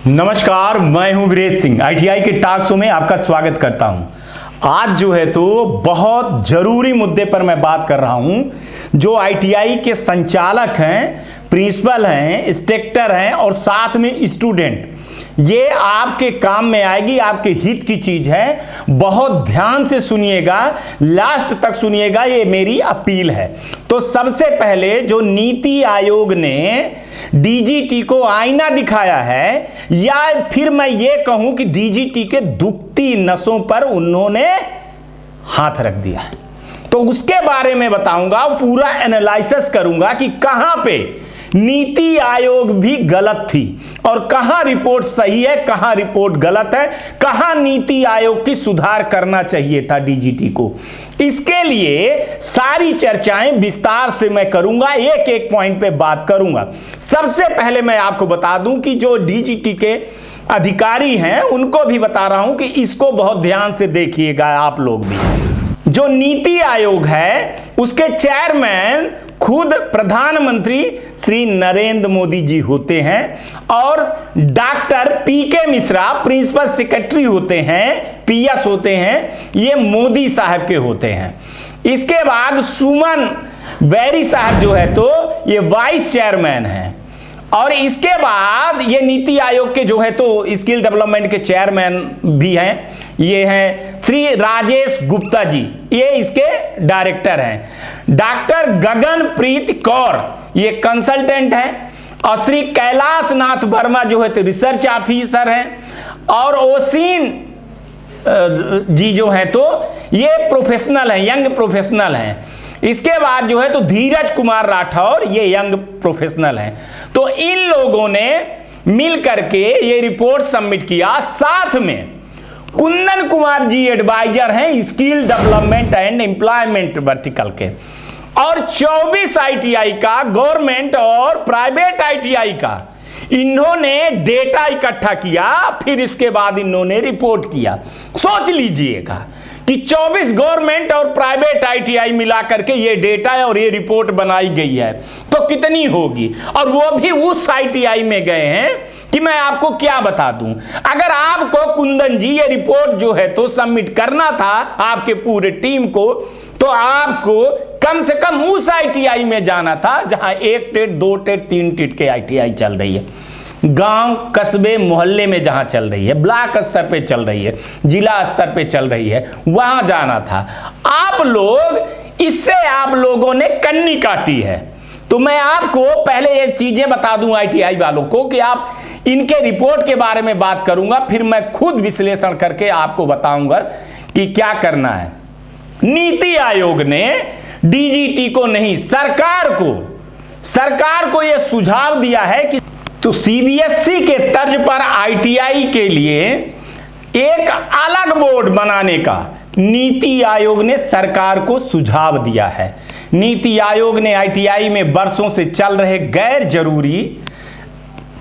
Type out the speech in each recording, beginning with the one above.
नमस्कार, मैं हूं वीरेश सिंह। आईटीआई के टॉक शो में आपका स्वागत करता हूं। आज जो है तो बहुत जरूरी मुद्दे पर मैं बात कर रहा हूं। जो आईटीआई के संचालक हैं, प्रिंसिपल हैं, इंस्ट्रक्टर हैं और साथ में स्टूडेंट, ये आपके काम में आएगी, आपके हित की चीज है। बहुत ध्यान से सुनिएगा, लास्ट तक सुनिएगा, ये मेरी अपील है। तो सबसे पहले जो नीति आयोग ने डीजीटी को आईना दिखाया है, या फिर मैं ये कहूं कि डीजीटी के दुखती नसों पर उन्होंने हाथ रख दिया है, तो उसके बारे में बताऊंगा, पूरा एनालिसिस करूंगा कि कहां पे नीति आयोग भी गलत थी और कहां रिपोर्ट सही है, कहां रिपोर्ट गलत है, कहां नीति आयोग की सुधार करना चाहिए था डीजीटी को। इसके लिए सारी चर्चाएं विस्तार से मैं करूंगा, एक एक पॉइंट पे बात करूंगा। सबसे पहले मैं आपको बता दूं कि जो डीजीटी के अधिकारी हैं उनको भी बता रहा हूं कि इसको बहुत ध्यान से देखिएगा आप लोग भी। जो नीति आयोग है उसके चेयरमैन खुद प्रधानमंत्री श्री नरेंद्र मोदी जी होते हैं और doctor P K Mishra principal secretary होते हैं, पीएस होते हैं, ये मोदी साहब के होते हैं। इसके बाद सुमन बैरी साहब जो है तो ये वाइस चेयरमैन हैं और इसके बाद ये नीति आयोग के जो है तो स्किल डेवलपमेंट के चेयरमैन भी हैं, ये हैं श्री राजेश गुप्ता जी, ये इसके डायरेक्टर हैं। डॉक्टर गगनप्रीत कौर ये कंसल्टेंट हैं और श्री कैलाश नाथ वर्मा जो है तो रिसर्च ऑफिसर हैं और ओसीन जी जो है तो ये प्रोफेशनल हैं, यंग प्रोफेशनल हैं। इसके बाद जो है तो धीरज कुमार राठौर ये यंग प्रोफेशनल हैं। तो इन लोगों ने मिल करके ये रिपोर्ट सबमिट किया। साथ में कुंदन कुमार जी एडवाइजर हैं skill development and employment vertical के, और 24 आईटीआई का, गवर्नमेंट और प्राइवेट आईटीआई का इन्होंने डेटा इकट्ठा किया, फिर इसके बाद इन्होंने रिपोर्ट किया। सोच लीजिएगा कि 24 गवर्नमेंट और प्राइवेट आईटीआई मिला करके ये डेटा और ये रिपोर्ट बनाई गई है, तो कितनी होगी। और वो भी उस आईटीआई में गए हैं कि मैं आपको क्या बता दूं। अगर आपको कुंदन जी ये रिपोर्ट जो है तो सबमिट करना था आपके पूरे टीम को, तो आपको कम से कम उस आईटीआई में जाना था जहां 1 टेट 2 टेट 3 टेट के आईटीआई चल रही है, गांव कस्बे मोहल्ले में जहां चल रही है, ब्लॉक स्तर पे चल रही है, जिला स्तर पे चल रही है, वहां जाना था। आप लोग इससे आप लोगों ने कन्नी काटी है। तो मैं आपको पहले एक चीजें बता दूं आईटीआई वालों को कि आप इनके रिपोर्ट के बारे में बात करूंगा, फिर मैं खुद विश्लेषण करके आपको बताऊंगा कि क्या करना है। नीति आयोग ने डीजीटी को नहीं, सरकार को यह सुझाव दिया है कि तो सीबीएसई के तर्ज पर आईटीआई के लिए एक अलग बोर्ड बनाने का नीति आयोग ने सरकार को सुझाव दिया है। नीति आयोग ने आईटीआई में वर्षों से चल रहे गैर जरूरी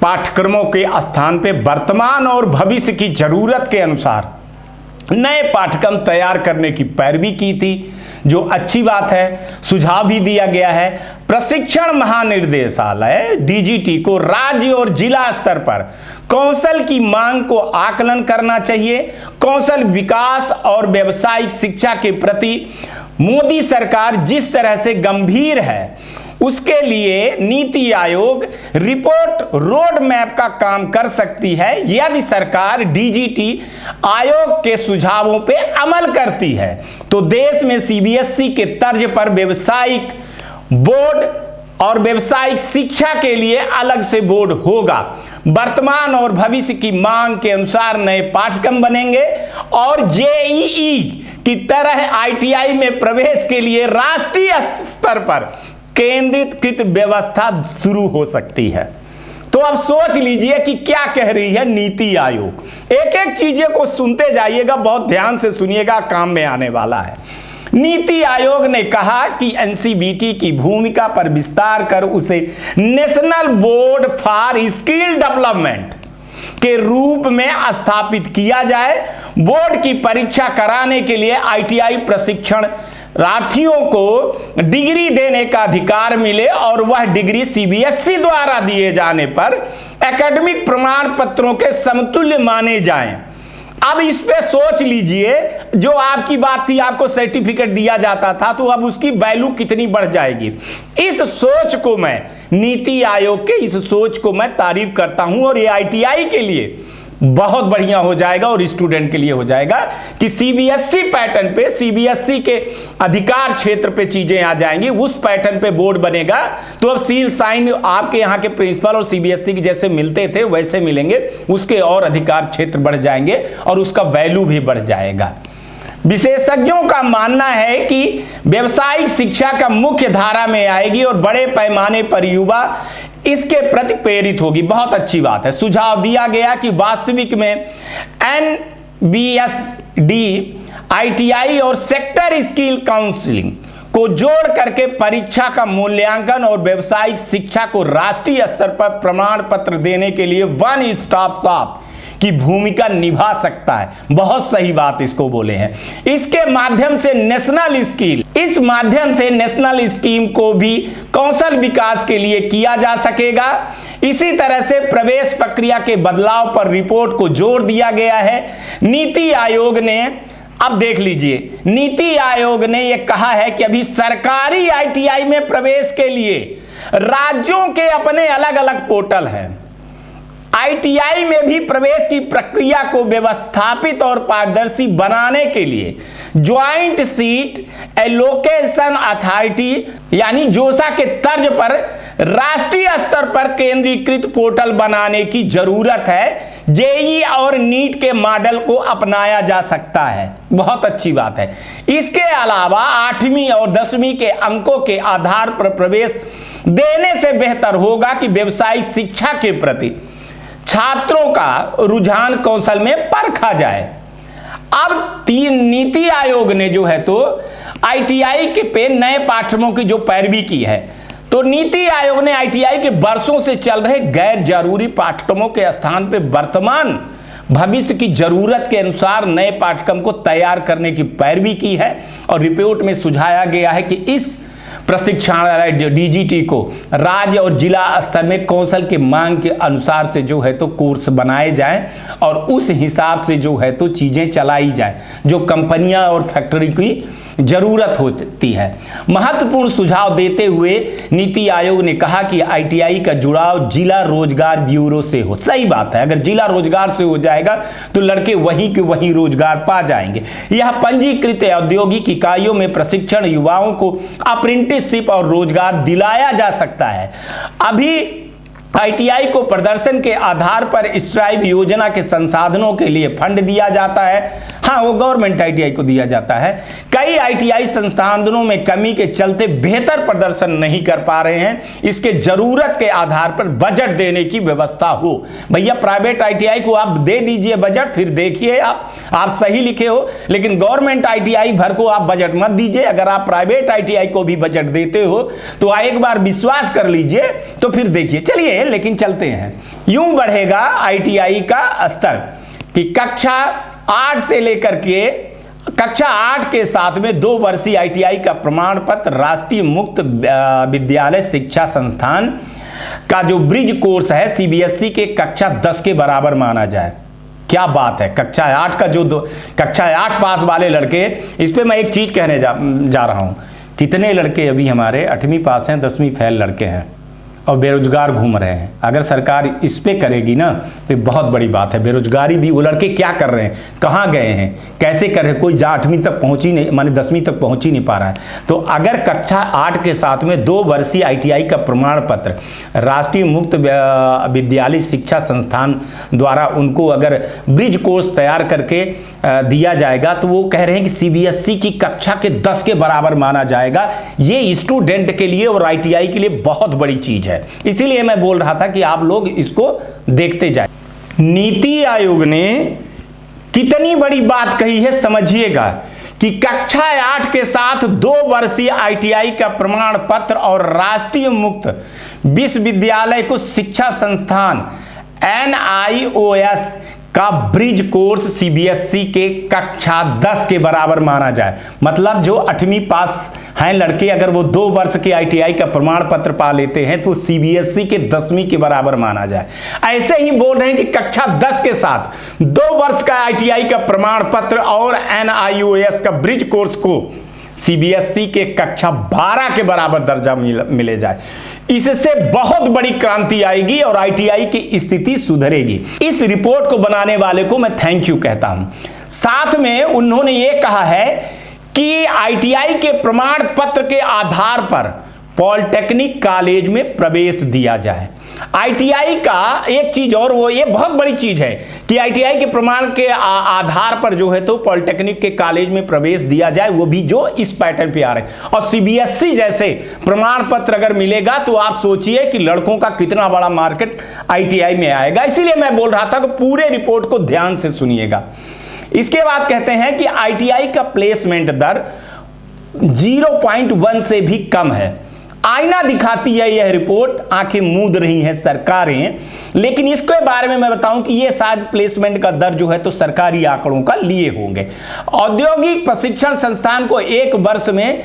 पाठ्यक्रमों के स्थान पे वर्तमान और भविष्य की जरूरत के अनुसार नए पाठ्यक्रम तैयार करने की पैरवी की थी, जो अच्छी बात है। सुझाव भी दिया गया है प्रशिक्षण महानिर्देशालय डीजीटी को राज्य और जिला स्तर पर कौशल की मांग को आकलन करना चाहिए। कौशल विकास और व्यावसायिक शिक्षा के प्रति मोदी सरकार जिस तरह से गंभीर है, उसके लिए NITI Aayog report road map का काम कर सकती है यदि सरकार डीजीटी आयोग के सुझावों पे अमल करती है। तो देश में सीबीएसई के तर्ज पर व्यावसायिक बोर्ड और व्यावसायिक शिक्षा के लिए अलग से बोर्ड होगा। वर्तमान और भविष्य की मांग के अनुसार नए पाठ्यक्रम बनेंगे और जेईई की तरह आईटीआई में प्रवेश के लिए राष्ट्रीय स्तर पर केंद्रीकृत व्यवस्था शुरू हो सकती है। तो अब सोच लीजिए कि क्या कह रही है नीति आयोग। एक एक चीजें को सुनते जाइएगा, बहुत ध्यान से सुनिएगा, काम में आने वाला है। नीति आयोग ने कहा कि एनसीबीटी की भूमिका पर विस्तार कर उसे national board for skill development के रूप में स्थापित किया जाए। बोर्ड की परीक्षा कराने के लिए आईटीआई प्रशिक्षण प्रार्थियों को डिग्री देने का अधिकार मिले और वह डिग्री सीबीएसई द्वारा दिए जाने पर एकेडमिक प्रमाण पत्रों के समतुल्य माने जाएं। अब इस पे सोच लीजिए, जो आपकी बात थी आपको सर्टिफिकेट दिया जाता था, तो अब उसकी वैल्यू कितनी बढ़ जाएगी। इस सोच को मैं, नीति आयोग के इस सोच को मैं तारीफ करता हूं और ये आईटीआई के लिए बहुत बढ़िया हो जाएगा और स्टूडेंट के लिए हो जाएगा कि सीबीएसई पैटर्न पे, सीबीएसई के अधिकार क्षेत्र पे चीजें आ जाएंगी, उस पैटर्न पे बोर्ड बनेगा। तो अब सील साइन आपके यहाँ के प्रिंसिपल और सीबीएसई के जैसे मिलते थे वैसे मिलेंगे, उसके और अधिकार क्षेत्र बढ़ जाएंगे और उसका वैल्यू भी बढ़ जाएगा। विशेषज्ञों का मानना है कि व्यावसायिक शिक्षा का मुख्य धारा में आएगी और बड़े पैमाने पर युवा इसके प्रति प्रेरित होगी। बहुत अच्छी बात है। सुझाव दिया गया कि वास्तविक में एनबीएसडी, आईटीआई और सेक्टर स्किल काउंसलिंग को जोड़ करके परीक्षा का मूल्यांकन और व्यावसायिक शिक्षा को राष्ट्रीय स्तर पर प्रमाण पत्र देने के लिए वन स्टॉप शॉप की भूमिका निभा सकता है। बहुत सही बात इसको बोले हैं। इसके माध्यम से नेशनल स्किल, इस माध्यम से नेशनल स्कीम को भी कौशल विकास के लिए किया जा सकेगा। इसी तरह से प्रवेश प्रक्रिया के बदलाव पर रिपोर्ट को जोर दिया गया है। नीति आयोग ने, अब देख लीजिए, नीति आयोग ने यह कहा है कि अभी सरकारी आईटीआई में प्रवेश के लिए राज्यों के अपने अलग अलग पोर्टल हैं। आईटीआई में भी प्रवेश की प्रक्रिया को व्यवस्थापित और पारदर्शी बनाने के लिए ज्वाइंट सीट एलोकेशन अथॉरिटी यानी जोसा के तर्ज पर राष्ट्रीय स्तर पर केंद्रीकृत पोर्टल बनाने की जरूरत है। जेईई और नीट के मॉडल को अपनाया जा सकता है। बहुत अच्छी बात है। इसके अलावा 8वीं और 10वीं के अंकों के आधार पर प्रवेश देने से बेहतर होगा कि व्यावसायिक शिक्षा के प्रति छात्रों का रुझान कौशल में परखा जाए। अब नीति आयोग ने जो है तो आईटीआई के पे नए पाठ्यक्रमों की जो पैरवी की है, तो नीति आयोग ने आईटीआई के वर्षों से चल रहे गैर जरूरी पाठ्यक्रमों के स्थान पे वर्तमान भविष्य की जरूरत के अनुसार नए पाठ्यक्रम को तैयार करने की पैरवी की है। और रिपोर्ट में सुझाया गया है कि इस प्रशिक्षणालय डीजीटी को राज्य और जिला स्तर में कौशल की मांग के अनुसार से जो है तो कोर्स बनाए जाएं और उस हिसाब से जो है तो चीजें चलाई जाएं जो कंपनियां और फैक्ट्री की जरूरत होती है। महत्वपूर्ण सुझाव देते हुए नीति आयोग ने कहा कि आईटीआई का जुड़ाव जिला रोजगार ब्यूरो से हो। सही बात है, अगर जिला रोजगार से हो जाएगा तो लड़के वहीं के वहीं रोजगार पा जाएंगे। यह पंजीकृत औद्योगिक इकाइयों में प्रशिक्षण युवाओं को अप्रेंटिसशिप और रोजगार दिलाया जा सकता है। अभी आईटीआई को प्रदर्शन के आधार पर स्ट्राइव योजना के संसाधनों के लिए फंड दिया जाता है। हाँ, वो गवर्नमेंट आईटीआई को दिया जाता है। कई आईटीआई संसाधनों में कमी के चलते बेहतर प्रदर्शन नहीं कर पा रहे हैं। इसके जरूरत के आधार पर बजट देने की व्यवस्था हो। भैया प्राइवेट आईटीआई को आप दे दीजिए बजट, फिर देखिए आप सही लिखे हो, लेकिन गवर्नमेंट आईटीआई भर को आप बजट मत दीजिए। अगर आप प्राइवेट आईटीआई को भी बजट देते हो तो एक बार विश्वास कर लीजिए, तो फिर देखिए। चलिए लेकिन चलते हैं। यूं बढ़ेगा आईटीआई का स्तर कि कक्षा 8 से लेकर के कक्षा 8 के साथ में 2 वर्षीय आईटीआई का प्रमाण पत्र राष्ट्रीय मुक्त विद्यालय शिक्षा संस्थान का जो ब्रिज कोर्स है सीबीएसई के कक्षा 10 के बराबर माना जाए। क्या बात है। कक्षा 8 का जो कक्षा 8 पास वाले लड़के, इस पे मैं एक चीज कहने जा रहा हूं। कितने लड़के अभी हमारे 8वीं पास हैं, 10वीं फेल लड़के हैं और बेरोजगार घूम रहे हैं। अगर सरकार इस पे करेगी ना तो बहुत बड़ी बात है। बेरोजगारी भी, वो लड़के क्या कर रहे हैं, कहाँ गए हैं, कैसे कर रहे हैं, कोई 8वीं तक पहुंची नहीं, माने 10वीं तक पहुंच ही नहीं पा रहा है। तो अगर कक्षा 8 के साथ में 2 वर्षीय आईटीआई का प्रमाण पत्र राष्ट्रीय मुक्त विद्यालय शिक्षा संस्थान द्वारा उनको अगर ब्रिज कोर्स तैयार करके दिया जाएगा तो वो कह रहे हैं कि सीबीएसई की कक्षा के 10 के बराबर माना जाएगा। ये स्टूडेंट के लिए और आईटीआई के लिए बहुत बड़ी चीज है। इसीलिए मैं बोल रहा था कि आप लोग इसको देखते जाएं। नीति आयोग ने कितनी बड़ी बात कही है समझिएगा कि कक्षा 8 के साथ 2 वर्षीय आईटीआई का प्रमाण पत्र और राष्ट्रीय मुक्त विश्वविद्यालय को शिक्षा संस्थान NIOS का ब्रिज कोर्स सीबीएसई के कक्षा 10 के बराबर माना जाए। मतलब जो 8वीं पास हैं लड़के, अगर वो 2 वर्ष के आईटीआई का प्रमाण पत्र पा लेते हैं तो सीबीएसई के 10वीं के बराबर माना जाए। ऐसे ही बोल रहे हैं कि कक्षा 10 के साथ 2 वर्ष का आईटीआई का प्रमाण पत्र और एनआईओएस का ब्रिज कोर्स को सीबीएसई के कक्षा 12 के बराबर दर्जा मिले जाए। इससे बहुत बड़ी क्रांति आएगी और आईटीआई की स्थिति सुधरेगी। इस रिपोर्ट को बनाने वाले को मैं थैंक यू कहता हूं। साथ में उन्होंने ये कहा है कि आईटीआई के प्रमाण पत्र के आधार पर पॉलिटेक्निक कॉलेज में प्रवेश दिया जाए। आईटीआई का एक चीज और वो ये बहुत बड़ी चीज है कि आईटीआई के प्रमाण के आधार पर जो है तो पॉलिटेक्निक के कॉलेज में प्रवेश दिया जाए, वो भी जो इस पैटर्न पे आ रहे हैं। और सीबीएसई जैसे प्रमाण पत्र अगर मिलेगा तो आप सोचिए कि लड़कों का कितना बड़ा मार्केट आईटीआई में आएगा। इसीलिए मैं बोल रहा था कि पूरे रिपोर्ट को ध्यान से सुनिएगा। इसके बाद कहते हैं कि आईटीआई का प्लेसमेंट दर 0.1 से भी कम है। आईना दिखाती है यह रिपोर्ट, आंखें मूंद रही हैं सरकारें। लेकिन इसके बारे में मैं बताऊं कि यह शायद प्लेसमेंट का दर जो है तो सरकारी आंकड़ों का लिए होंगे। औद्योगिक प्रशिक्षण संस्थान को एक वर्ष में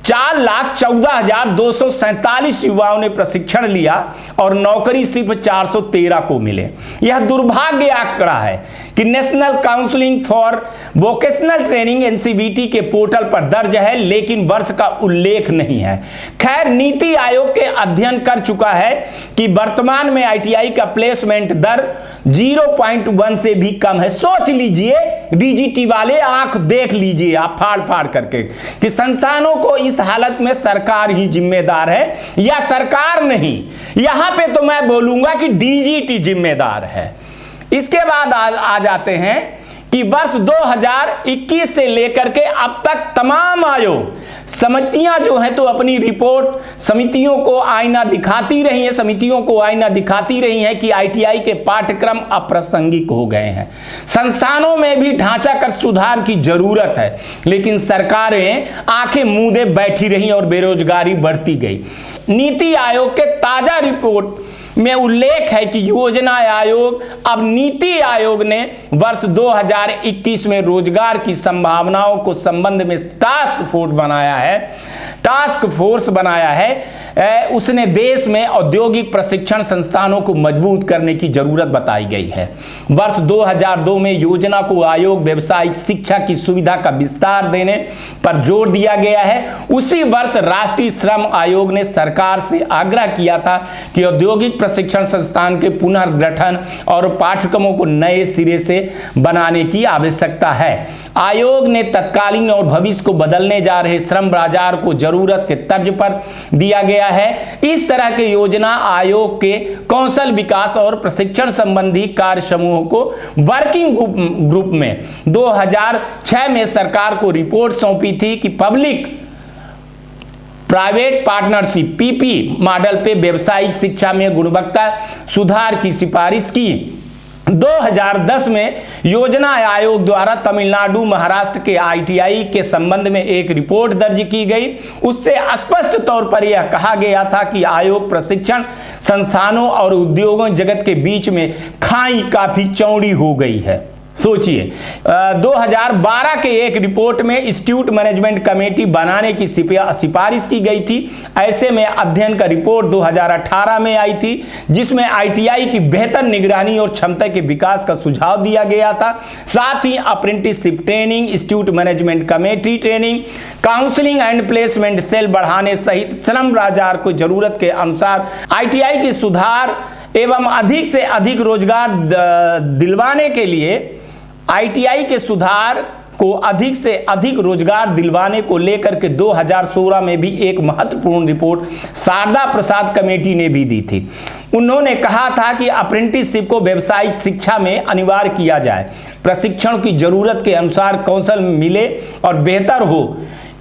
4,14,247 युवाओं ने प्रशिक्षण लिया और नौकरी सिर्फ 413 को मिले। यह दुर्भाग्य आंकड़ा है कि national counselling for vocational training NCVT के पोर्टल पर दर्ज है, लेकिन वर्ष का उल्लेख नहीं है। खैर, नीति आयोग के अध्ययन कर चुका है कि वर्तमान में आईटीआई का प्लेसमेंट दर 0.1 से भी कम है। सोच लीजिए, डीजीटी वाले आंख देख लीजिए आप फाड़ फाड़ करके कि संस्थानों को इस हालत में सरकार ही जिम्मेदार है या सरकार नहीं। यहां पे तो मैं बोलूंगा कि डीजीटी जिम्मेदार है। इसके बाद आ जाते हैं कि वर्ष 2021 से लेकर के अब तक तमाम आयोग समितियां जो हैं तो अपनी रिपोर्ट समितियों को आईना दिखाती रही हैं, कि आईटीआई के पाठ्यक्रम अप्रासंगिक हो गए हैं। संस्थानों में भी ढांचागत सुधार की जरूरत है, लेकिन सरकारें आंखें मूंदे बैठी रहीं और बेरोजगारी बढ़ती गई। नीति आयोग के ताजा रिपोर्ट में उल्लेख है कि योजना आयोग अब नीति आयोग ने वर्ष 2021 में रोजगार की संभावनाओं को संबंध में टास्क फोर्स बनाया है। उसने देश में औद्योगिक प्रशिक्षण संस्थानों को मजबूत करने की जरूरत बताई गई है। वर्ष 2002 में योजना को आयोग व्यावसायिक शिक्षा की सुविधा का विस्तार देने पर जोर दिया गया है। उसी वर्ष राष्ट्रीय श्रम आयोग ने सरकार से आग्रह किया था कि औद्योगिक प्रशिक्षण संस्थान के पुनर्गठन और पाठ्यक्रमों को नए सिरे से बनाने की आवश्यकता है। आयोग ने तत्कालीन और भविष्य को बदलने जा रहे श्रम बाजार को जरूरत के तर्ज पर दिया गया है। इस तरह के योजना आयोग के कौशल विकास और प्रशिक्षण संबंधी कार्य समूहों को वर्किंग ग्रुप में 2006 में सरकार को रिपोर्ट सौंपी थी कि public private partnership PP model पे व्यवसायिक शिक्षा में गुणवत्ता सुधार की सिफारिश की। 2010 में योजना आयोग द्वारा तमिलनाडु महाराष्ट्र के आईटीआई के संबंध में एक रिपोर्ट दर्ज की गई। उससे स्पष्ट तौर पर यह कहा गया था कि आयोग प्रशिक्षण संस्थानों और उद्योगों जगत के बीच में खाई काफी चौड़ी हो गई है। सोचिए, 2012 के एक रिपोर्ट में इंस्टीट्यूट मैनेजमेंट कमेटी बनाने की सिफारिश की गई थी। ऐसे में अध्ययन का रिपोर्ट 2018 में आई थी, जिसमें आईटीआई की बेहतर निगरानी और क्षमता के विकास का सुझाव दिया गया था। साथ ही apprenticeship training, institute management committee training, counselling and placement cell बढ़ाने सहित श्रम बाजार को जरूरत के अनुसार आईटीआई के सुधार एवं अधिक से अधिक रोजगार दिलवाने के लिए आईटीआई के सुधार को अधिक से अधिक रोजगार दिलवाने को लेकर के 2016 में भी एक महत्वपूर्ण रिपोर्ट शारदा प्रसाद कमेटी ने भी दी थी। उन्होंने कहा था कि अप्रेंटिसशिप को व्यावसायिक शिक्षा में अनिवार्य किया जाए, प्रशिक्षण की जरूरत के अनुसार कौशल मिले और बेहतर हो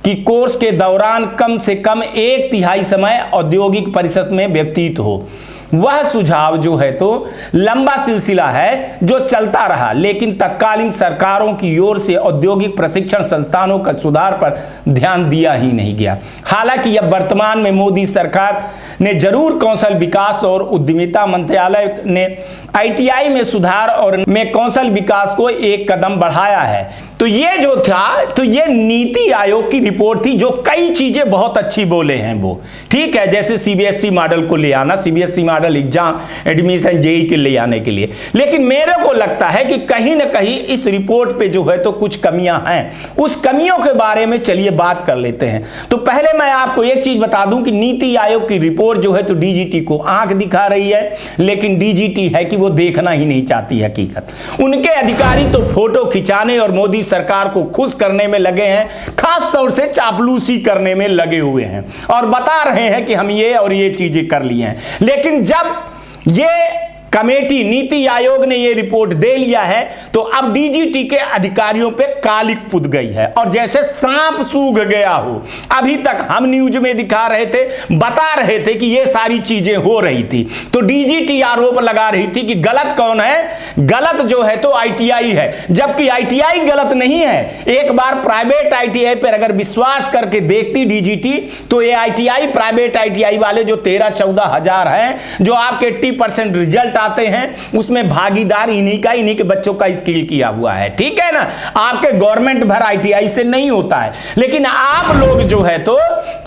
कि कोर्स के दौरान कम से कम 1/3 समय औद्योगिक परिसर में व्यतीत हो। वह सुझाव जो है तो लंबा सिलसिला है जो चलता रहा, लेकिन तत्कालीन सरकारों की ओर से औद्योगिक प्रशिक्षण संस्थानों का सुधार पर ध्यान दिया ही नहीं गया। हालांकि अब वर्तमान में मोदी सरकार ने जरूर कौशल विकास और उद्यमिता मंत्रालय ने आईटीआई में सुधार और में कौशल विकास को एक कदम बढ़ाया है। तो ये जो था, तो ये नीति आयोग की रिपोर्ट थी जो कई चीजें बहुत अच्छी बोले हैं वो, ठीक है, जैसे सीबीएसई मॉडल को ले आना, CBSE model exam admission JEE के ले आने के लिए। लेकिन मेरे को लगता है कि कहीं ना कहीं इस रिपोर्ट पे जो है तो कुछ कमियां हैं। उस कमियों के बारे में चलिए बात कर लेते हैं। तो पहले मैं आपको एक चीज बता दूं कि नीति आयोग की रिपोर्ट जो है तो डीजीटी को आंख दिखा रही है, लेकिन डीजीटी है कि वो देखना ही नहीं चाहती हकीकत। उनके अधिकारी तो फोटो खिंचाने और मोदी सरकार को खुश करने में लगे हैं, खास तौर से चापलूसी करने में लगे हुए हैं और बता रहे हैं कि हम ये और ये चीजें कर लिए हैं। लेकिन जब ये कमेटी नीति आयोग ने ये रिपोर्ट दे लिया है तो अब डीजीटी के अधिकारियों पे कालिक पुत गई है और जैसे सांप सूख गया हो। अभी तक हम न्यूज में दिखा रहे थे, बता रहे थे कि ये सारी चीजें हो रही थी, तो डीजीटी आरोप लगा रही थी कि गलत कौन है, गलत जो है तो आईटीआई है, जबकि आईटीआई गलत नहीं है। एक बार प्राइवेट आईटीआई पर अगर विश्वास करके देखती डीजीटी तो ये आईटीआई, प्राइवेट आईटीआई वाले जो 13-14 हजार हैं, जो आपके 80% रिजल्ट आते हैं, उसमें भागीदार इन्हीं के बच्चों का स्किल किया हुआ है, ठीक है ना। आपके गवर्नमेंट भर आईटीआई से नहीं होता है। लेकिन आप लोग जो है तो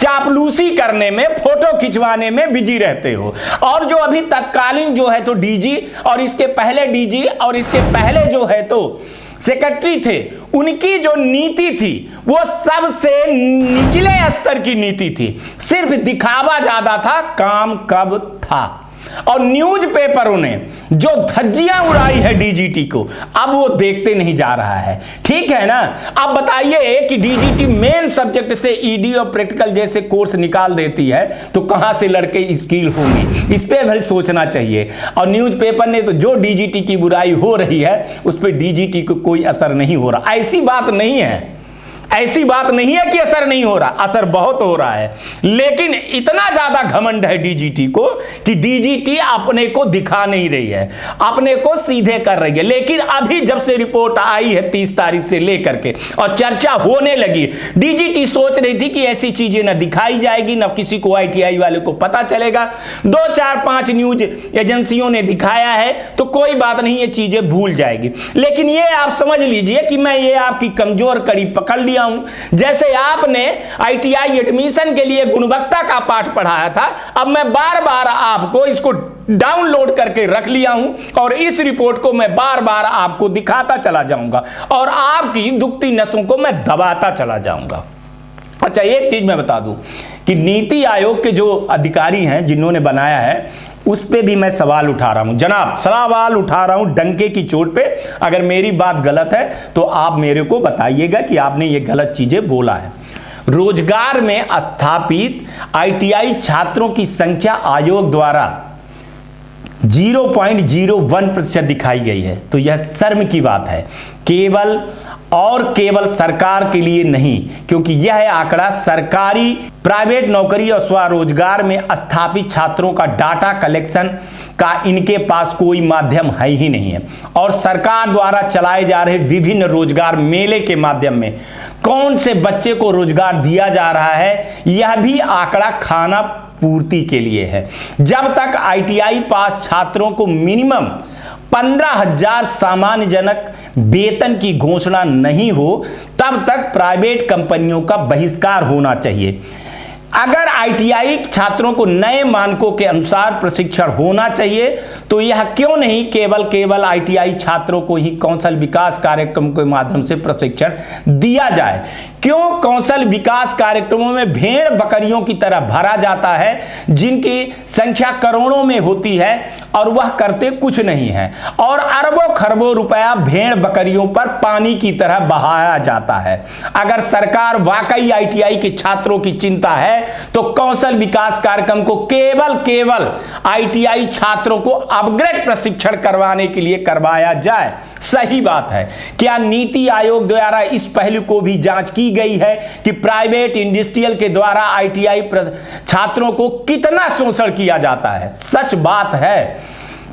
चापलूसी करने में, फोटो खिंचवाने में बिजी रहते हो। और जो अभी तत्कालीन जो है तो डीजी और इसके पहले डीजी और इसके पहले जो है तो सेक्रेटरी थे, उनकी जो नीति थी वो सबसे निचले स्तर की नीति थी। सिर्फ दिखावा ज्यादा था, काम कब था। और न्यूज पेपरों ने जो धज्जियां उड़ाई है डीजीटी को, अब वो देखते नहीं जा रहा है, ठीक है ना। अब बताइए कि डीजीटी मेन सब्जेक्ट से ईडी और प्रैक्टिकल जैसे कोर्स निकाल देती है तो कहां से लड़के स्किल होंगे, इस पे भी सोचना चाहिए। और न्यूज पेपर ने तो जो डीजीटी की बुराई हो रही है उस पर डीजीटी को कोई असर नहीं हो रहा। ऐसी बात नहीं है, ऐसी बात नहीं है कि असर नहीं हो रहा, असर बहुत हो रहा है। लेकिन इतना ज्यादा घमंड है डीजीटी को कि डीजीटी अपने को दिखा नहीं रही है, अपने को सीधे कर रही है। लेकिन अभी जब से रिपोर्ट आई है 30 तारीख से लेकर के और चर्चा होने लगी, डीजीटी सोच रही थी कि ऐसी चीजें न दिखाई जाएगी, न किसी को आईटीआई वाले को पता चलेगा। 2, 4, 5 न्यूज एजेंसियों ने दिखाया है तो कोई बात नहीं, ये चीजें भूल जाएगी। लेकिन ये आप समझ लीजिए कि मैं ये आपकी कमजोर कड़ी पकड़ लिया हूं। जैसे आपने आईटीआई एडमिशन के लिए गुणवत्ता का पाठ पढ़ाया था, अब मैं बार बार आपको इसको डाउनलोड करके रख लिया हूं और इस रिपोर्ट को मैं बार बार आपको दिखाता चला जाऊंगा और आपकी दुखती नसों को मैं दबाता चला जाऊंगा। अच्छा, एक चीज मैं बता दूं कि नीति आयोग के जो अधिकारी हैं जिन्होंने बनाया है उस पे भी मैं सवाल उठा रहा हूं जनाब, सवाल उठा रहा हूं डंके की चोट पे। अगर मेरी बात गलत है तो आप मेरे को बताइएगा कि आपने ये गलत चीजें बोला है। रोजगार में स्थापित आईटीआई छात्रों की संख्या आयोग द्वारा 0.01% दिखाई गई है, तो यह शर्म की बात है। केवल सरकार के लिए नहीं, क्योंकि यह आंकड़ा सरकारी, प्राइवेट नौकरी और स्वरोजगार में स्थापित छात्रों का डाटा कलेक्शन का इनके पास कोई माध्यम है ही नहीं है। और सरकार द्वारा चलाए जा रहे विभिन्न रोजगार मेले के माध्यम में कौन से बच्चे को रोजगार दिया जा रहा है, यह भी आंकड़ा खाना पूर्ति के लिए है। जब तक आईटीआई पास छात्रों को मिनिमम 15,000 सामान्यजनक वेतन की घोषणा नहीं हो, तब तक प्राइवेट कंपनियों का बहिष्कार होना चाहिए। अगर आईटीआई छात्रों को नए मानकों के अनुसार प्रशिक्षण होना चाहिए तो यह क्यों नहीं केवल आईटीआई छात्रों को ही कौशल विकास कार्यक्रम के माध्यम से प्रशिक्षण दिया जाए। क्यों कौशल विकास कार्यक्रमों में भेड़ बकरियों की तरह भरा जाता है, जिनकी संख्या करोड़ों में होती है और वह करते कुछ नहीं है, और अरबों खरबों रुपया भेड़ बकरियों पर पानी की तरह बहाया जाता है। अगर सरकार वाकई आईटीआई के छात्रों की चिंता है तो कौशल विकास कार्यक्रम को केवल आईटीआई छात्रों को अपग्रेड प्रशिक्षण करवाने के लिए करवाया जाए। सही बात है। क्या नीति आयोग द्वारा इस पहलू को भी जांच की गई है कि प्राइवेट इंडस्ट्रियल के द्वारा आईटीआई छात्रों को कितना शोषण किया जाता है? सच बात है,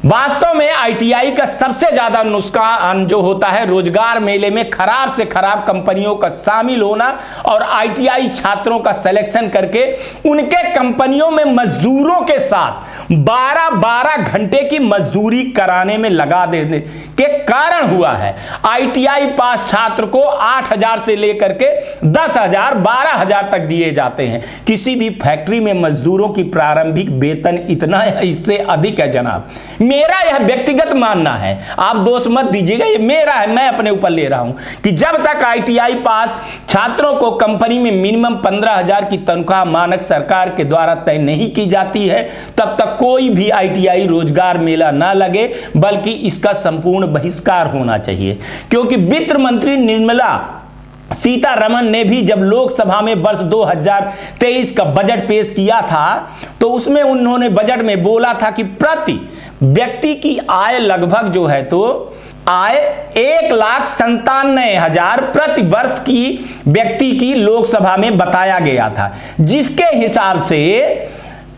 वास्तव में आईटीआई का सबसे ज्यादा नुकसान जो होता है रोजगार मेले में खराब से खराब कंपनियों का शामिल होना और आईटीआई छात्रों का सिलेक्शन करके उनके कंपनियों में मजदूरों के साथ 12-12 घंटे की मजदूरी कराने में लगा देने के कारण हुआ है। आईटीआई पास छात्र को 8,000 से लेकर के 10,000 12,000 तक दिए जाते हैं। किसी भी फैक्ट्री में मजदूरों की प्रारंभिक वेतन इतना है, इससे अधिक है जनाब। मेरा यह व्यक्तिगत मानना है, आप दोष मत दीजिएगा, ये मेरा है, मैं अपने ऊपर ले रहा हूं कि जब तक आईटीआई पास छात्रों को कंपनी में मिनिमम 15,000 की तनख्वाह मानक सरकार के द्वारा तय नहीं की जाती है, तब तक कोई भी आईटीआई रोजगार मेला ना लगे, बल्कि इसका संपूर्ण बहिष्कार होना चाहिए। क्योंकि वित्त मंत्री निर्मला सीतारमण ने भी जब लोकसभा में वर्ष 2023 का बजट पेश किया था तो उसमें उन्होंने बजट में बोला था कि प्रति व्यक्ति की आय लगभग जो है तो आय 1,97,000 प्रति वर्ष की व्यक्ति की लोकसभा में बताया गया था, जिसके हिसाब से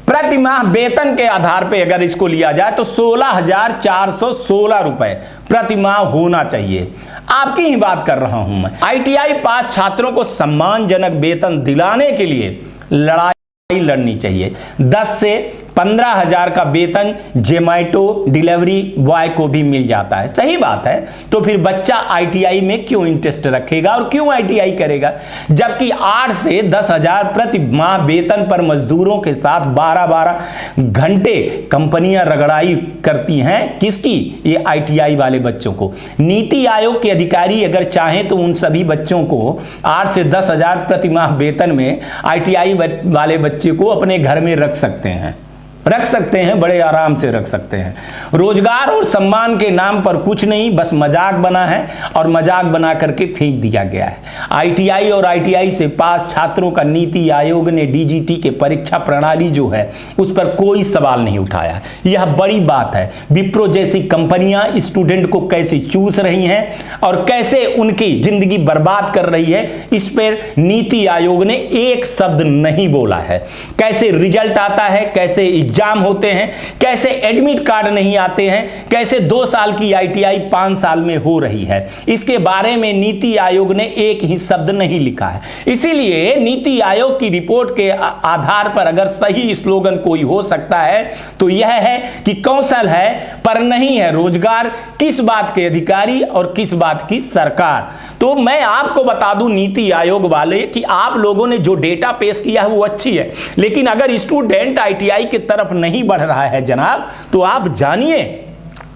प्रति माह वेतन के आधार पर अगर इसको लिया जाए तो 16,416 रुपए प्रति माह होना चाहिए। आपकी ही बात कर रहा हूं मैं। आईटीआई पास छात्रों को सम्मानजनक वेतन दिलाने के लिए लड़ाई लड़नी चाहिए। 10 से 15,000 का वेतन जोमैटो डिलीवरी बॉय को भी मिल जाता है, सही बात है। तो फिर बच्चा आईटीआई में क्यों इंटरेस्ट रखेगा और क्यों आईटीआई करेगा, जबकि 8 से 10,000 प्रति माह वेतन पर मजदूरों के साथ 12-12 घंटे कंपनियां रगड़ाई करती हैं। किसकी? ये आईटीआई वाले बच्चों को। नीति आयोग के अधिकारी अगर चाहें तो उन सभी बच्चों को 8 से 10,000 प्रति माह वेतन में आईटीआई वाले बच्चे को अपने घर में रख सकते हैं, बड़े आराम से रख सकते हैं। रोजगार और सम्मान के नाम पर कुछ नहीं, बस मजाक बना है और मजाक बना करके फेंक दिया गया है। आईटीआई और आईटीआई से पास छात्रों का नीति आयोग ने डीजीटी के परीक्षा प्रणाली जो है उस पर कोई सवाल नहीं उठाया। यह बड़ी बात है। विप्रो जैसी कंपनियां स्टूडेंट को कैसे चूस रही हैं और कैसे उनकी जिंदगी बर्बाद कर रही है, इस पर नीति आयोग ने एक शब्द नहीं बोला है। कैसे रिजल्ट आता है, कैसे एग्जाम होते हैं, कैसे एडमिट कार्ड नहीं आते हैं, कैसे 2 साल की आईटीआई 5 साल में हो रही है, इसके बारे में नीति आयोग ने एक ही शब्द नहीं लिखा है। इसीलिए नीति आयोग की रिपोर्ट के आधार पर अगर सही स्लोगन कोई हो सकता है तो यह है कि कौशल है पर नहीं है रोजगार। किस बात के अधिकारी और किस बात की सरकार। तो मैं आपको बता दूं नीति आयोग वाले कि आप लोगों ने जो डेटा पेश किया है वो अच्छी है, लेकिन अगर स्टूडेंट आईटीआई की तरफ नहीं बढ़ रहा है जनाब, तो आप जानिए,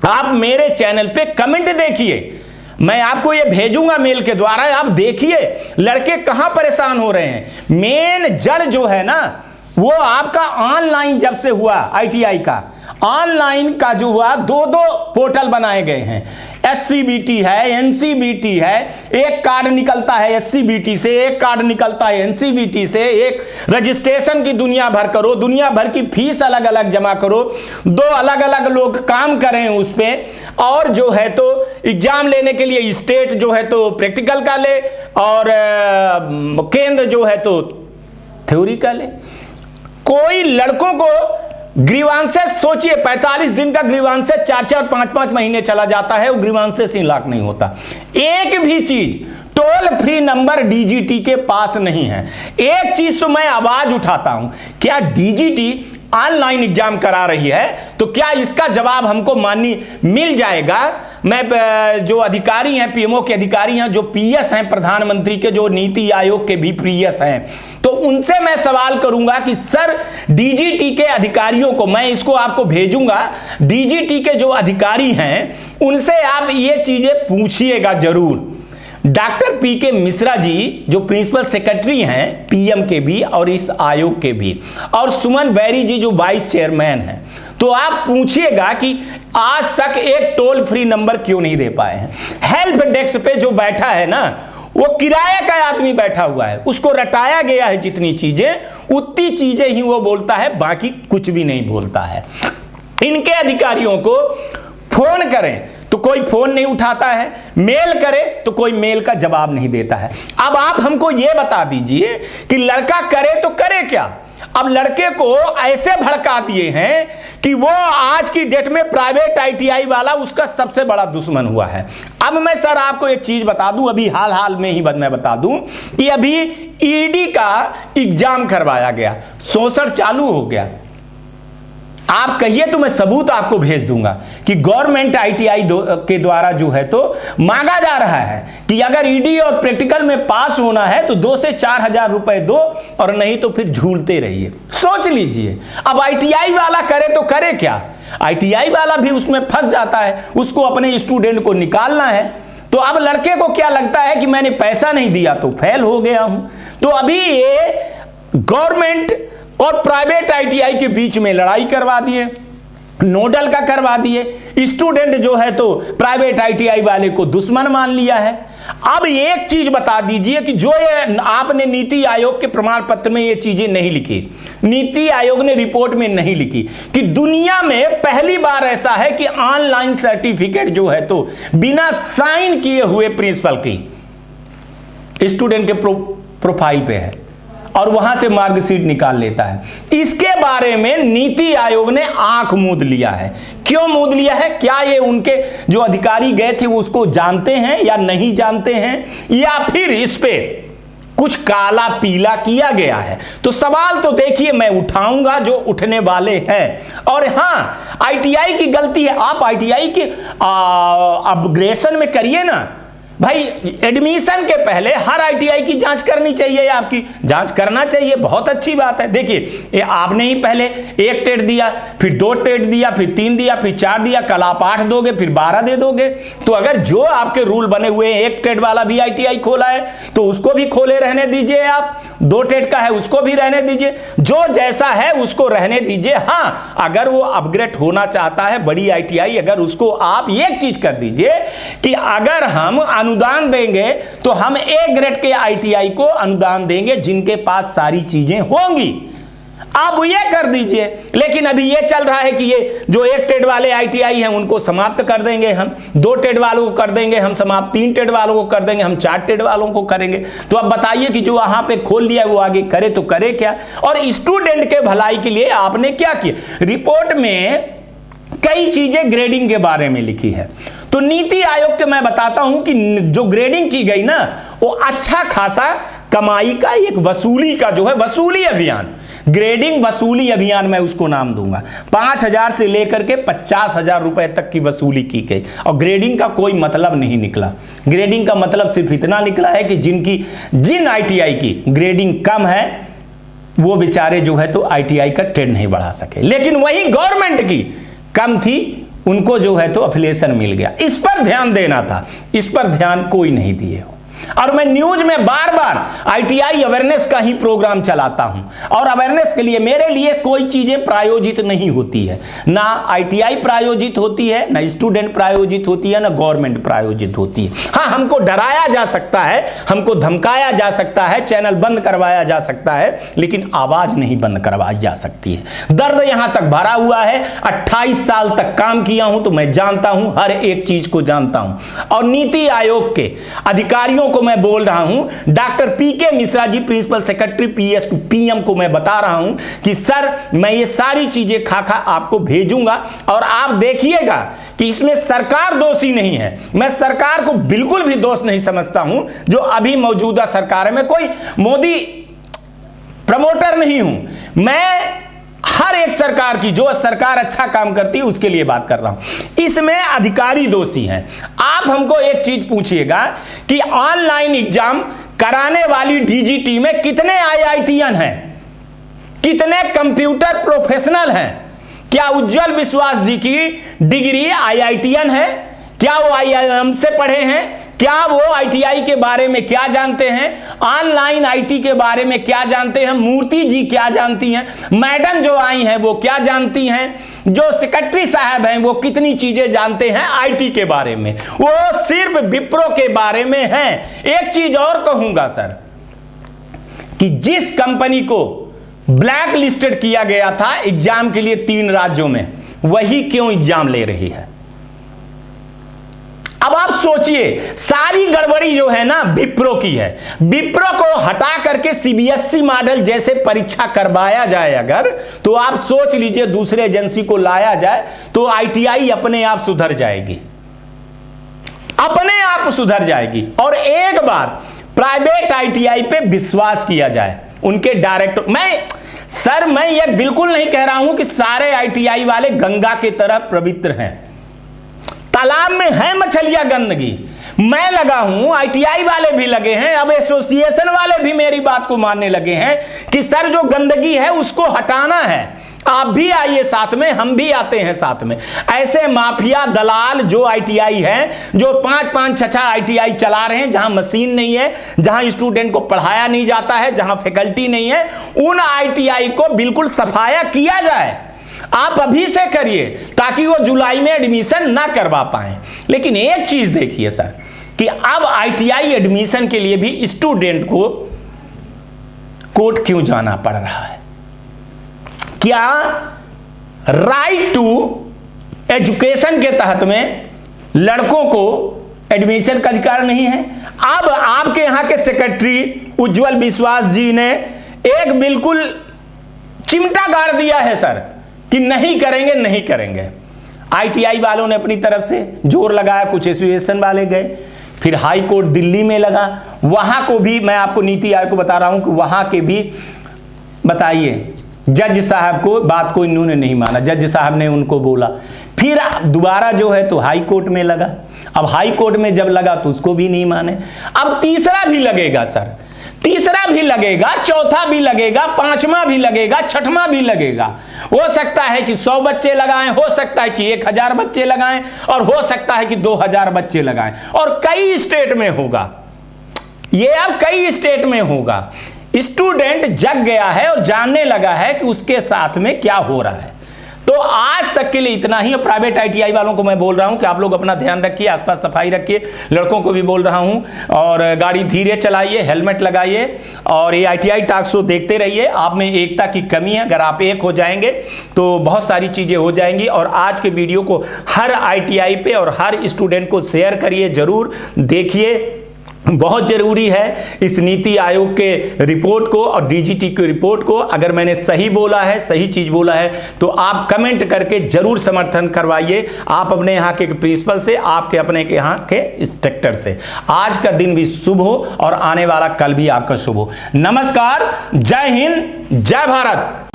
आप मेरे चैनल पे कमेंट देखिए, मैं आपको ये भेजूंगा मेल के द्वारा, आप देखिए लड़के कहां परेशान हो रहे हैं। मेन जड़ जो है ना वो आपका ऑनलाइन जब से हुआ, आईटीआई का ऑनलाइन का जो हुआ, 2-2 पोर्टल बनाए गए हैं। एससीबीटी है, एनसीबीटी है, एक कार्ड निकलता है एससीबीटी से, एक कार्ड निकलता है एनसीबीटी से, एक रजिस्ट्रेशन की दुनिया भर करो, दुनिया भर की फीस अलग अलग जमा करो, 2 अलग अलग लोग काम करें उस पे, और जो है तो एग्जाम लेने के लिए स्टेट जो है तो प्रैक्टिकल का ले और केंद्र जो है तो थ्योरी का ले। कोई लड़कों को ग्रीवांसेस, सोचिए 45 दिन का ग्रीवांसेस 4-4 5-5 महीने चला जाता है, वो ग्रीवांसेस ही लाख नहीं होता। एक भी चीज टोल फ्री नंबर डीजीटी के पास नहीं है। एक चीज तो मैं आवाज उठाता हूं, क्या डीजीटी ऑनलाइन एग्जाम करा रही है तो क्या इसका जवाब हमको मिल जाएगा। मैं जो अधिकारी हैं, पीएमओ के अधिकारी हैं, जो पीएस हैं प्रधानमंत्री के, जो नीति आयोग के भी पीएस हैं, तो उनसे मैं सवाल करूंगा कि सर डीजीटी के अधिकारियों को, मैं इसको आपको भेजूंगा, डीजीटी के जो अधिकारी हैं उनसे आप ये चीजें पूछिएगा जरूर। डॉक्टर पीके मिश्रा जी जो प्रिंसिपल सेक्रेटरी हैं पीएम के भी और इस आयोग के भी, और सुमन बैरी जी जो वाइस चेयरमैन हैं, तो आप पूछिएगा कि आज तक एक टोल फ्री नंबर क्यों नहीं दे पाए हैं। हेल्प डेस्क पे जो बैठा है ना, वो किराए का आदमी बैठा हुआ है, उसको रटाया गया है जितनी चीजें उतनी चीजें ही वो बोलता है, बाकी कुछ भी नहीं बोलता है। इनके अधिकारियों को फोन करें तो कोई फोन नहीं उठाता है, मेल करे तो कोई मेल का जवाब नहीं देता है। अब आप हमको यह बता दीजिए कि लड़का करे तो करे क्या। अब लड़के को ऐसे भड़का दिए हैं कि वो आज की डेट में प्राइवेट आईटीआई वाला उसका सबसे बड़ा दुश्मन हुआ है। अब मैं सर आपको एक चीज बता दूं, अभी हाल में ही मैं बता दूं कि अभी ईडी का एग्जाम करवाया गया, शोषण चालू हो गया। आप कहिए तो मैं सबूत आपको भेज दूंगा कि गवर्नमेंट आईटीआई के द्वारा जो है तो मांगा जा रहा है कि अगर ईडी और प्रैक्टिकल में पास होना है तो 2 से 4 हजार रुपए दो और नहीं तो फिर झूलते रहिए। सोच लीजिए, अब आईटीआई वाला करे तो करे क्या, आईटीआई वाला भी उसमें फंस जाता है, उसको अपने स्टूडेंट को निकालना है। तो अब लड़के को क्या लगता है कि मैंने पैसा नहीं दिया तो फेल हो गया हूं। तो अभी ये गवर्नमेंट और प्राइवेट आईटीआई के बीच में लड़ाई करवा दिए, नोडल का करवा दिए। स्टूडेंट जो है तो प्राइवेट आईटीआई वाले को दुश्मन मान लिया है। अब एक चीज बता दीजिए कि जो ये आपने नीति आयोग के प्रमाण पत्र में ये चीजें नहीं लिखी, नीति आयोग ने रिपोर्ट में नहीं लिखी कि दुनिया में पहली बार ऐसा है कि ऑनलाइन सर्टिफिकेट जो है तो बिना साइन किए हुए प्रिंसिपल की स्टूडेंट के प्रोफाइल पे है और वहां से मार्कशीट निकाल लेता है। इसके बारे में नीति आयोग ने आंख मूंद लिया है। क्यों मूंद लिया है? क्या ये उनके जो अधिकारी गए थे वो उसको जानते हैं या नहीं जानते हैं, या फिर इस पे कुछ काला पीला किया गया है? तो सवाल तो देखिए मैं उठाऊंगा जो उठने वाले हैं। और हां, आईटीआई की गलती है, आप आईटीआई की अपग्रेडेशन में करिए ना भाई। एडमिशन के पहले हर आईटीआई की जांच करनी चाहिए, आपकी जांच करना चाहिए, बहुत अच्छी बात है। देखिए ये आपने ही पहले 1 टेट दिया, फिर 2 टेट दिया, फिर 3 दिया, फिर 4 दिया, कल आप 8 दोगे, फिर 12 दे दोगे। तो अगर जो आपके रूल बने हुए हैं, 1 टेट वाला भी आईटीआई खोला है तो उसको भी खोले रहने दीजिए, आप 2 टेट का है उसको भी रहने दीजिए, जो जैसा है उसको रहने दीजिए। हाँ, अगर वो अपग्रेड होना चाहता है बड़ी आईटीआई, अगर उसको आप एक चीज कर दीजिए कि अगर हम अनुदान देंगे तो हम ए ग्रेड के आईटीआई को अनुदान देंगे जिनके पास सारी चीजें होंगी, आप ये कर दीजिए। लेकिन अभी ये चल रहा है कि ये जो 1 टेट वाले आईटीआई हैं उनको समाप्त कर देंगे हम, 2 टेट वालों को कर देंगे हम समाप्त, 3 टेट वालों को कर देंगे हम, 4 टेट वालों को करेंगे। तो अब बताइए कि जो वहां पे खोल लिया वो आगे करे तो करे क्या? और स्टूडेंट के भलाई के लिए आपने क्या किया? रिपोर्ट में कई चीजें ग्रेडिंग के बारे में लिखी है। तो नीति आयोग के मैं बताता हूं कि जो ग्रेडिंग की गई ना वो अच्छा खासा कमाई का एक वसूली का जो है वसूली अभियान, ग्रेडिंग वसूली अभियान मैं उसको नाम दूंगा। 5,000 से लेकर के 50,000 रुपए तक की वसूली की गई और ग्रेडिंग का कोई मतलब नहीं निकला। ग्रेडिंग का मतलब सिर्फ इतना निकला है कि जिन आईटीआई की ग्रेडिंग कम है वो बेचारे जो है तो आईटीआई का ट्रेड नहीं बढ़ा सके, लेकिन वही गवर्नमेंट की कम थी उनको जो है तो अफिलिएशन मिल गया। इस पर ध्यान देना था, इस पर ध्यान कोई नहीं दिए हो। और मैं न्यूज में बार बार आईटीआई अवेयरनेस का ही प्रोग्राम चलाता हूं और अवेयरनेस के लिए मेरे लिए कोई चीजें प्रायोजित नहीं होती है, ना आईटीआई प्रायोजित होती है, ना स्टूडेंट प्रायोजित होती है, ना गवर्नमेंट प्रायोजित होती है। हाँ, हमको डराया जा सकता है, हमको धमकाया जा सकता है, चैनल बंद करवाया जा सकता है, लेकिन आवाज नहीं बंद करवाई जा सकती है। दर्द यहां तक भरा हुआ है। 28 साल तक काम किया हूं तो मैं जानता हूं, हर एक चीज को जानता हूं। और नीति आयोग के अधिकारियों को मैं बोल रहा हूं, doctor P K Mishra ji principal secretary P S to P M को मैं बता रहा हूं कि सर मैं ये सारी चीजें खा आपको भेजूंगा और आप देखिएगा कि इसमें सरकार दोषी नहीं है। मैं सरकार को बिल्कुल भी दोष नहीं समझता हूं, जो अभी मौजूदा सरकार है। मैं कोई मोदी प्रमोटर नहीं हूं, मैं हर एक सरकार की जो सरकार अच्छा काम करती है उसके लिए बात कर रहा हूं। इसमें अधिकारी दोषी हैं। आप हमको एक चीज पूछिएगा कि ऑनलाइन एग्जाम कराने वाली डीजीटी में कितने आईआईटीएन हैं, कितने कंप्यूटर प्रोफेशनल हैं? क्या उज्जवल विश्वास जी की डिग्री आईआईटीएन है? क्या वो आईआईएम से पढ़े हैं? क्या वो आईटीआई के बारे में क्या जानते हैं? ऑनलाइन आईटी के बारे में क्या जानते हैं? मूर्ति जी क्या जानती हैं? मैडम जो आई हैं वो क्या जानती हैं? जो सेक्रेटरी साहब हैं वो कितनी चीजें जानते हैं आईटी के बारे में? वो सिर्फ विप्रो के बारे में हैं। एक चीज और कहूंगा सर कि जिस कंपनी को ब्लैक लिस्टेड किया गया था एग्जाम के लिए 3 राज्यों में, वही क्यों एग्जाम ले रही है? अब आप सोचिए, सारी गड़बड़ी जो है ना विप्रो की है। विप्रो को हटा करके सीबीएसई मॉडल जैसे परीक्षा करवाया जाए अगर, तो आप सोच लीजिए दूसरे एजेंसी को लाया जाए तो आईटीआई अपने आप सुधर जाएगी, अपने आप सुधर जाएगी। और एक बार प्राइवेट आईटीआई पे विश्वास किया जाए, उनके डायरेक्टर, मैं ये बिल्कुल नहीं कह रहा हूं कि सारे आईटीआई वाले गंगा की तरह पवित्र हैं। तालाब में है मछलियां गंदगी, मैं लगा हूं, आईटीआई वाले भी लगे हैं, अब एसोसिएशन वाले भी मेरी बात को मानने लगे हैं कि सर जो गंदगी है उसको हटाना है। आप भी आइए साथ में, हम भी आते हैं साथ में। ऐसे माफिया दलाल जो आईटीआई हैं, जो 5-5, 6-6 आईटीआई चला रहे हैं, जहां मशीन नहीं है, जहां स्टूडेंट को पढ़ाया नहीं जाता है, जहां फैकल्टी नहीं है, उन आईटीआई को बिल्कुल सफाया किया जाए। आप अभी से करिए ताकि वो जुलाई में एडमिशन ना करवा पाए। लेकिन एक चीज देखिए सर, कि अब आईटीआई एडमिशन के लिए भी स्टूडेंट को कोर्ट क्यों जाना पड़ रहा है? क्या राइट टू एजुकेशन के तहत में लड़कों को एडमिशन का अधिकार नहीं है? अब आपके यहां के सेक्रेटरी उज्जवल विश्वास जी ने एक बिल्कुल चिमटा गाड़ दिया है सर कि नहीं करेंगे, नहीं करेंगे। आईटीआई वालों ने अपनी तरफ से जोर लगाया, कुछ एसोसिएशन वाले गए, फिर हाई कोर्ट दिल्ली में लगा, वहां को भी मैं आपको नीति आयोग को बता रहा हूं कि वहां के भी बताइए जज साहब को बात को इन्होंने नहीं माना, जज साहब ने उनको बोला, फिर दोबारा जो है तो हाई कोर्ट में लगा। अब हाई कोर्ट में जब लगा तो उसको भी नहीं माने, अब तीसरा भी लगेगा सर, तीसरा भी लगेगा, चौथा भी लगेगा, पांचवा भी लगेगा, छठवां भी लगेगा। हो सकता है कि 100 बच्चे लगाएं, हो सकता है कि 1000 बच्चे लगाएं, और हो सकता है कि 2000 बच्चे लगाएं, और कई स्टेट में होगा ये, अब कई स्टेट में होगा। स्टूडेंट जग गया है और जानने लगा है कि उसके साथ में क्या हो रहा है। तो आज तक के लिए इतना ही। और प्राइवेट आईटीआई वालों को मैं बोल रहा हूं कि आप लोग अपना ध्यान रखिए, आसपास सफाई रखिए। लड़कों को भी बोल रहा हूं, और गाड़ी धीरे चलाइए, हेलमेट लगाइए, और ये आईटीआई टॉक शो देखते रहिए। आप में एकता की कमी है, अगर आप एक हो जाएंगे तो बहुत सारी चीजें हो जाएंगी। और आज के वीडियो को हर आईटीआई पे और हर स्टूडेंट को शेयर करिए, जरूर देखिए। बहुत जरूरी है इस नीति आयोग के रिपोर्ट को और डीजीटी की रिपोर्ट को। अगर मैंने सही बोला है, सही चीज बोला है, तो आप कमेंट करके जरूर समर्थन करवाइए, आप अपने यहाँ के प्रिंसिपल से, आपके अपने के यहाँ के इंस्ट्रक्टर से। आज का दिन भी शुभ हो और आने वाला कल भी आपका शुभ हो। नमस्कार, जय हिंद, जय भारत।